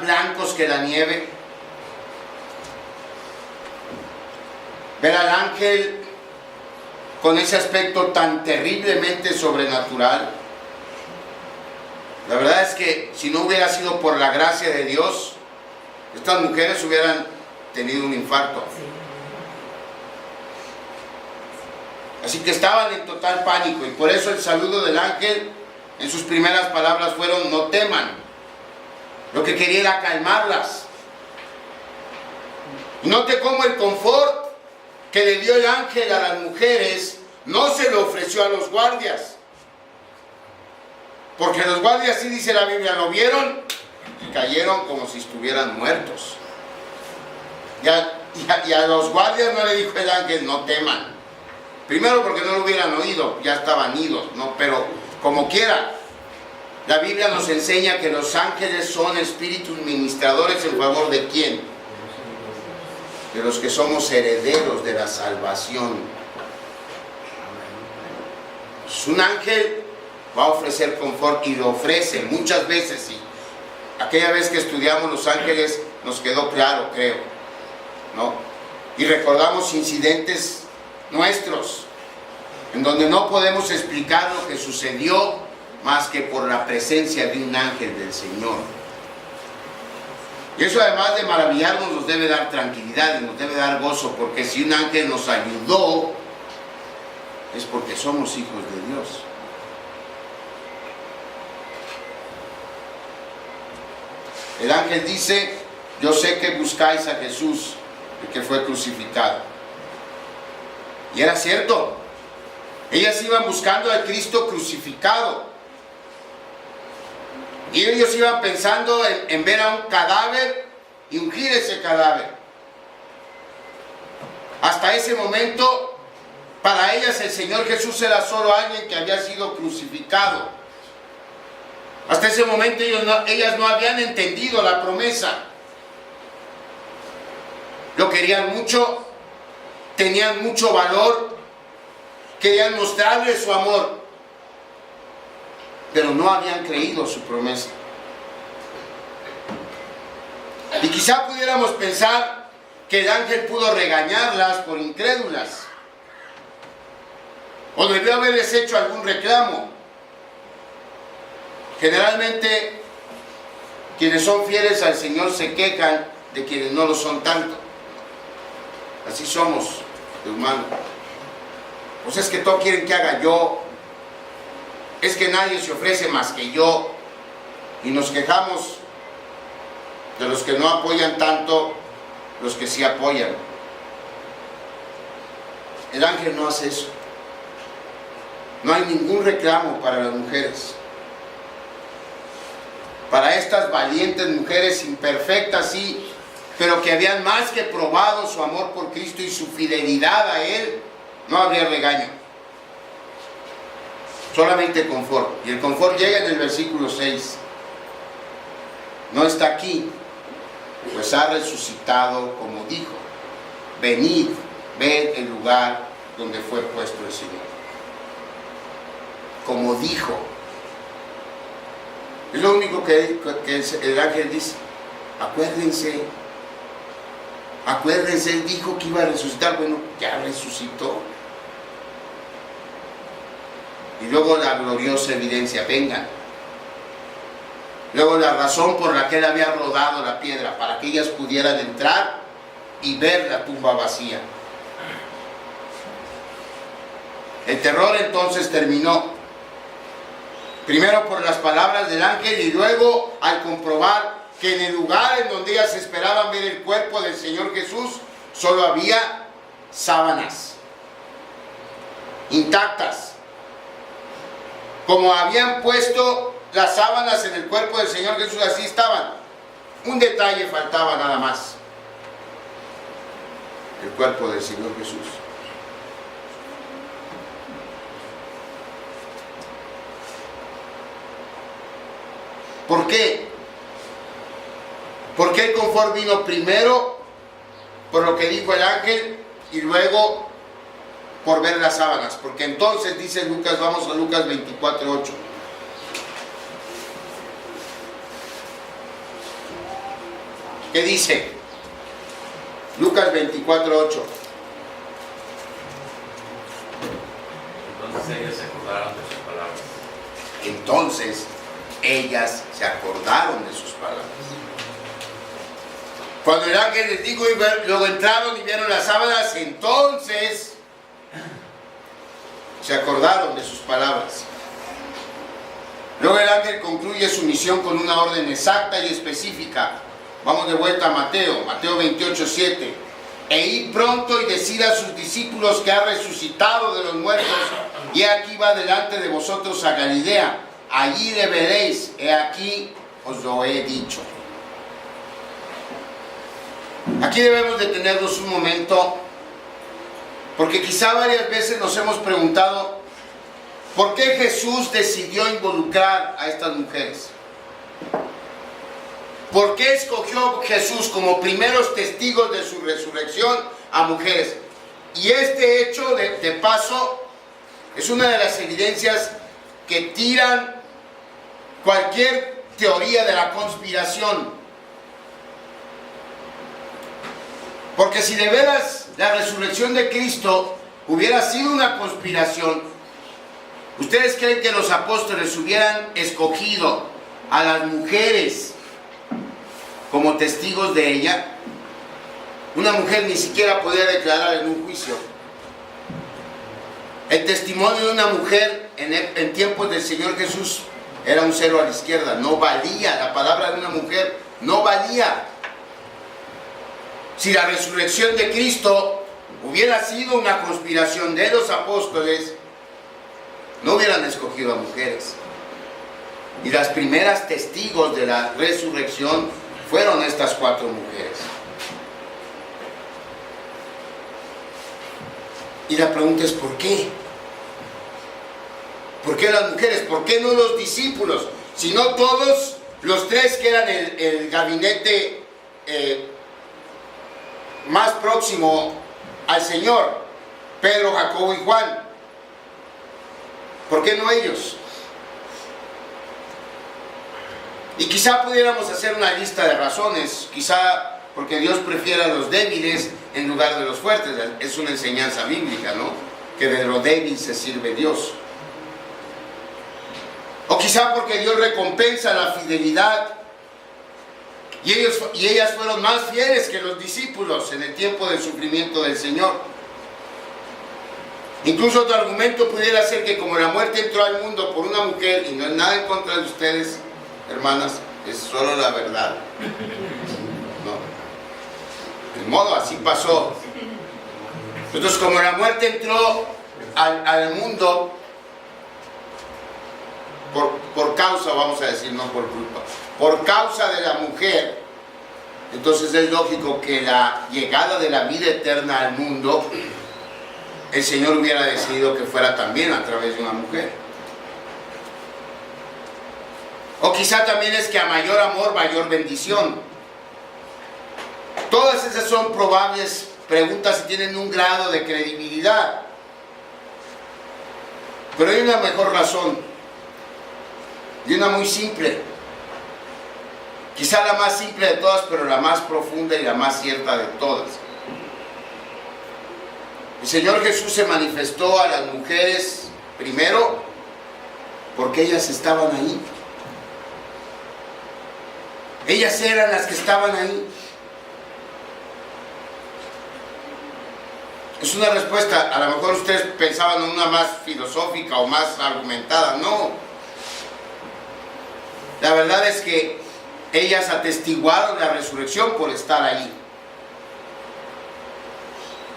blancos que la nieve. Ver al ángel con ese aspecto tan terriblemente sobrenatural. La verdad es que si no hubiera sido por la gracia de Dios, estas mujeres hubieran tenido un infarto. Así que estaban en total pánico, y por eso el saludo del ángel en sus primeras palabras fueron: no teman. Lo que quería era calmarlas. Y note cómo el confort que le dio el ángel a las mujeres no se lo ofreció a los guardias. Porque los guardias, sí dice la Biblia, lo vieron y cayeron como si estuvieran muertos. Y a los guardias no le dijo el ángel: no teman. Primero porque no lo hubieran oído, ya estaban idos, ¿no? Pero como quiera, la Biblia nos enseña que los ángeles son espíritus ministradores en favor de ¿quién? De los que somos herederos de la salvación. Pues un ángel va a ofrecer confort, y lo ofrece muchas veces, sí. Aquella vez que estudiamos los ángeles nos quedó claro, creo, ¿no? Y recordamos incidentes nuestros en donde no podemos explicar lo que sucedió más que por la presencia de un ángel del Señor. Y eso, además de maravillarnos, nos debe dar tranquilidad y nos debe dar gozo, porque si un ángel nos ayudó es porque somos hijos de Dios. El ángel dice: yo sé que buscáis a Jesús, el que fue crucificado. Y era cierto. Ellas iban buscando al Cristo crucificado. Y ellos iban pensando en ver a un cadáver y ungir ese cadáver. Hasta ese momento, para ellas el Señor Jesús era solo alguien que había sido crucificado. Hasta ese momento ellas no habían entendido la promesa. Lo querían mucho, tenían mucho valor, querían mostrarle su amor, pero no habían creído su promesa. Y quizá pudiéramos pensar que el ángel pudo regañarlas por incrédulas, o debió haberles hecho algún reclamo. Generalmente quienes son fieles al Señor se quejan de quienes no lo son tanto. Así somos de humanos. Pues es que todos quieren que haga yo, es que nadie se ofrece más que yo, y nos quejamos de los que no apoyan tanto, los que sí apoyan. El ángel no hace eso. No hay ningún reclamo para las mujeres. Para estas valientes mujeres imperfectas, sí, pero que habían más que probado su amor por Cristo y su fidelidad a Él, no habría regaño. Solamente confort. Y el confort llega en el versículo 6. No está aquí, pues ha resucitado como dijo. Venid, ved el lugar donde fue puesto el Señor. Como dijo. Es lo único que el ángel dice. Acuérdense, él dijo que iba a resucitar. Bueno, ya resucitó. Y luego la gloriosa evidencia: vengan. Luego la razón por la que él había rodado la piedra, para que ellas pudieran entrar y ver la tumba vacía. El terror entonces terminó. Primero por las palabras del ángel, y luego al comprobar que en el lugar en donde ellas esperaban ver el cuerpo del Señor Jesús, solo había sábanas intactas. Como habían puesto las sábanas en el cuerpo del Señor Jesús, así estaban. Un detalle faltaba nada más: el cuerpo del Señor Jesús. ¿Por qué? ¿Por qué el confort vino primero por lo que dijo el ángel y luego por ver las sábanas? Porque entonces dice Lucas, vamos a Lucas 24:8. ¿Qué dice? Lucas 24:8. Entonces ellas se acordaron de sus palabras. Entonces ellas se acordaron de sus palabras. Cuando el ángel les dijo, y luego entraron y vieron las sábanas, entonces se acordaron de sus palabras. Luego el ángel concluye su misión con una orden exacta y específica. Vamos de vuelta a Mateo 28:7. E id pronto y decid a sus discípulos que ha resucitado de los muertos, y aquí va delante de vosotros a Galilea. Allí le veréis, he aquí os lo he dicho. Aquí debemos detenernos un momento, porque quizá varias veces nos hemos preguntado ¿por qué Jesús decidió involucrar a estas mujeres? ¿Por qué escogió Jesús como primeros testigos de su resurrección a mujeres? Y este hecho, de paso, es una de las evidencias que tiran cualquier teoría de la conspiración. Porque si de veras la resurrección de Cristo hubiera sido una conspiración, ¿ustedes creen que los apóstoles hubieran escogido a las mujeres como testigos de ella? Una mujer ni siquiera podía declarar en un juicio. El testimonio de una mujer en tiempos del Señor Jesús era un 0 a la izquierda, no valía. La palabra de una mujer no valía. Si la resurrección de Cristo hubiera sido una conspiración de los apóstoles, no hubieran escogido a mujeres. Y las primeras testigos de la resurrección fueron estas 4 mujeres. Y la pregunta es ¿por qué? ¿Por qué las mujeres? ¿Por qué no los discípulos? Si no todos los 3 que eran el gabinete más próximo al Señor, Pedro, Jacobo y Juan. ¿Por qué no ellos? Y quizá pudiéramos hacer una lista de razones, quizá porque Dios prefiere a los débiles en lugar de los fuertes. Es una enseñanza bíblica, ¿no? Que de lo débil se sirve Dios. O quizá porque Dios recompensa la fidelidad y ellas fueron más fieles que los discípulos en el tiempo del sufrimiento del Señor. Incluso otro argumento pudiera ser que como la muerte entró al mundo por una mujer, y no es nada en contra de ustedes, hermanas, es solo la verdad. No. De modo, así pasó. Entonces, como la muerte entró al mundo por causa, vamos a decir, no por culpa, por causa de la mujer, entonces es lógico que la llegada de la vida eterna al mundo, el Señor hubiera decidido que fuera también a través de una mujer. O quizá también es que a mayor amor, mayor bendición. Todas esas son probables preguntas y tienen un grado de credibilidad. Pero hay una mejor razón, y una muy simple. Quizá la más simple de todas, pero la más profunda y la más cierta de todas. El Señor Jesús se manifestó a las mujeres primero porque ellas estaban ahí. Ellas eran las que estaban ahí. Es una respuesta, a lo mejor ustedes pensaban en una más filosófica o más argumentada. No. La verdad es que ellas atestiguaron la resurrección por estar ahí.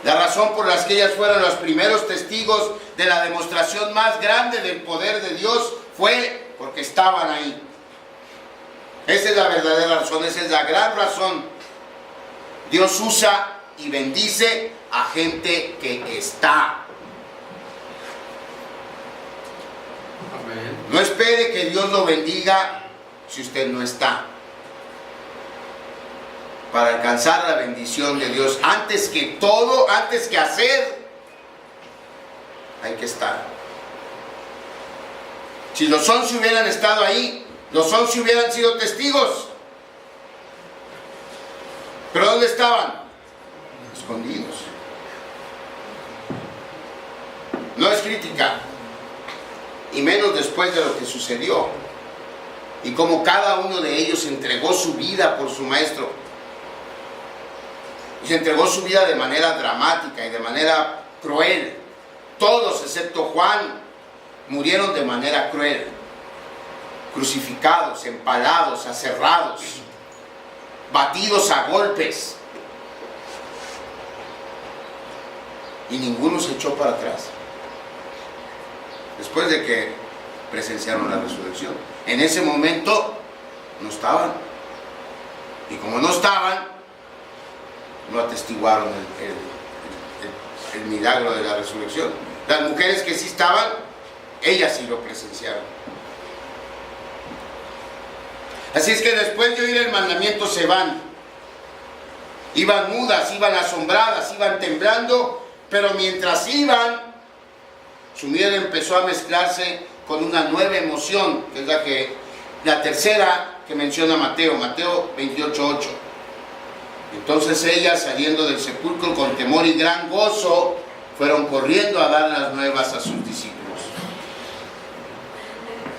La razón por la que ellas fueron los primeros testigos de la demostración más grande del poder de Dios fue porque estaban ahí. Esa es la verdadera razón, esa es la gran razón. Dios usa y bendice a gente que está. Amén. No espere que Dios lo bendiga si usted no está. Para alcanzar la bendición de Dios, antes que todo, antes que hacer, hay que estar. Si los 11 hubieran estado ahí, los 11 hubieran sido testigos. ¿Pero dónde estaban? Escondidos. No es crítica, y menos después de lo que sucedió, y como cada uno de ellos entregó su vida por su maestro, y se entregó su vida de manera dramática y de manera cruel. Todos, excepto Juan, murieron de manera cruel, crucificados, empalados, aserrados, batidos a golpes, y ninguno se echó para atrás después de que presenciaron la resurrección. En ese momento no estaban, y como no estaban, no atestiguaron el milagro de la resurrección. Las mujeres que sí estaban, ellas sí lo presenciaron. Así es que después de oír el mandamiento se van. Iban mudas, iban asombradas, iban temblando, pero mientras iban, su miedo empezó a mezclarse con una nueva emoción, que es la tercera que menciona Mateo 28:8. Entonces ellas, saliendo del sepulcro con temor y gran gozo, fueron corriendo a dar las nuevas a sus discípulos.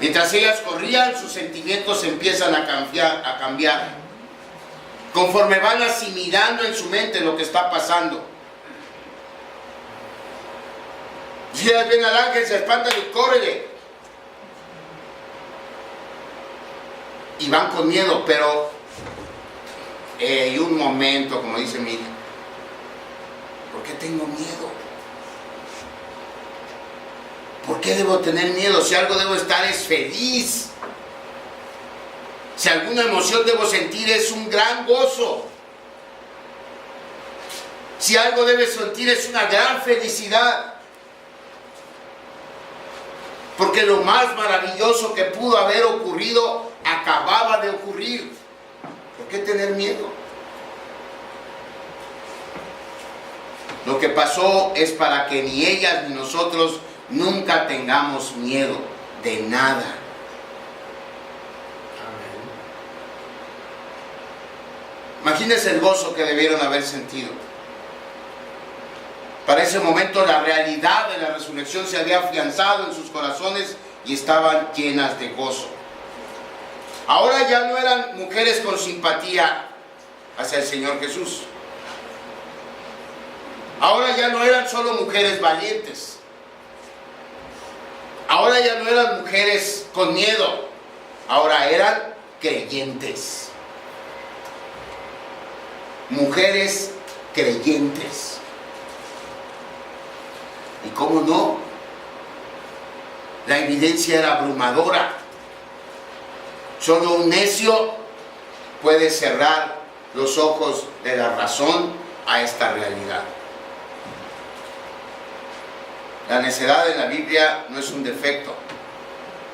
Mientras ellas corrían, sus sentimientos empiezan a cambiar. Conforme van asimilando en su mente lo que está pasando. Si ellas ven al ángel, se espantan y córrele. Y van con miedo, pero hay un momento, como dice mi hija, ¿por qué tengo miedo? ¿Por qué debo tener miedo? Si algo debo estar es feliz. Si alguna emoción debo sentir es un gran gozo. Si algo debe sentir es una gran felicidad. Porque lo más maravilloso que pudo haber ocurrido acababa de ocurrir. ¿Por qué tener miedo? Lo que pasó es para que ni ellas ni nosotros nunca tengamos miedo de nada. Amén. Imagínense el gozo que debieron haber sentido. Para ese momento la realidad de la resurrección se había afianzado en sus corazones y estaban llenas de gozo. Ahora ya no eran mujeres con simpatía hacia el Señor Jesús. Ahora ya no eran solo mujeres valientes. Ahora ya no eran mujeres con miedo. Ahora eran creyentes. Mujeres creyentes. ¿Y cómo no? La evidencia era abrumadora. Solo un necio puede cerrar los ojos de la razón a esta realidad. La necedad en la Biblia no es un defecto.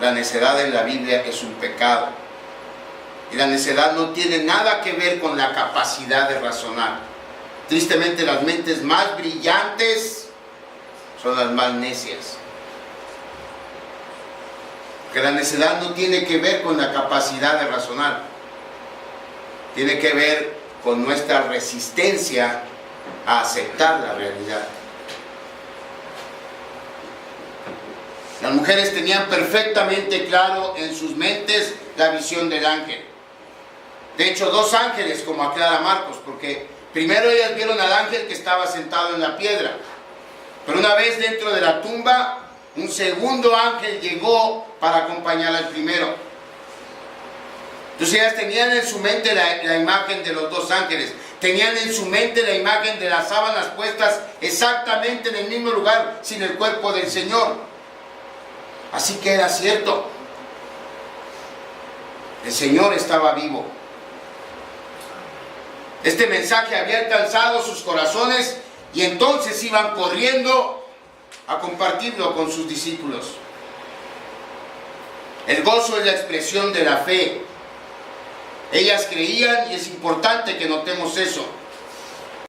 La necedad en la Biblia es un pecado. Y la necedad no tiene nada que ver con la capacidad de razonar. Tristemente, las mentes más brillantes son las más necias. Porque la necedad no tiene que ver con la capacidad de razonar. Tiene que ver con nuestra resistencia a aceptar la realidad. Las mujeres tenían perfectamente claro en sus mentes la visión del ángel. De hecho, dos ángeles, como aclara Marcos, porque primero ellas vieron al ángel que estaba sentado en la piedra. Pero una vez dentro de la tumba, un segundo ángel llegó para acompañar al primero. Entonces ellas tenían en su mente la imagen de los dos ángeles. Tenían en su mente la imagen de las sábanas puestas exactamente en el mismo lugar, sin el cuerpo del Señor. Así que era cierto. El Señor estaba vivo. Este mensaje había alcanzado sus corazones y entonces iban corriendo a compartirlo con sus discípulos. El gozo es la expresión de la fe. Ellas creían, y es importante que notemos eso.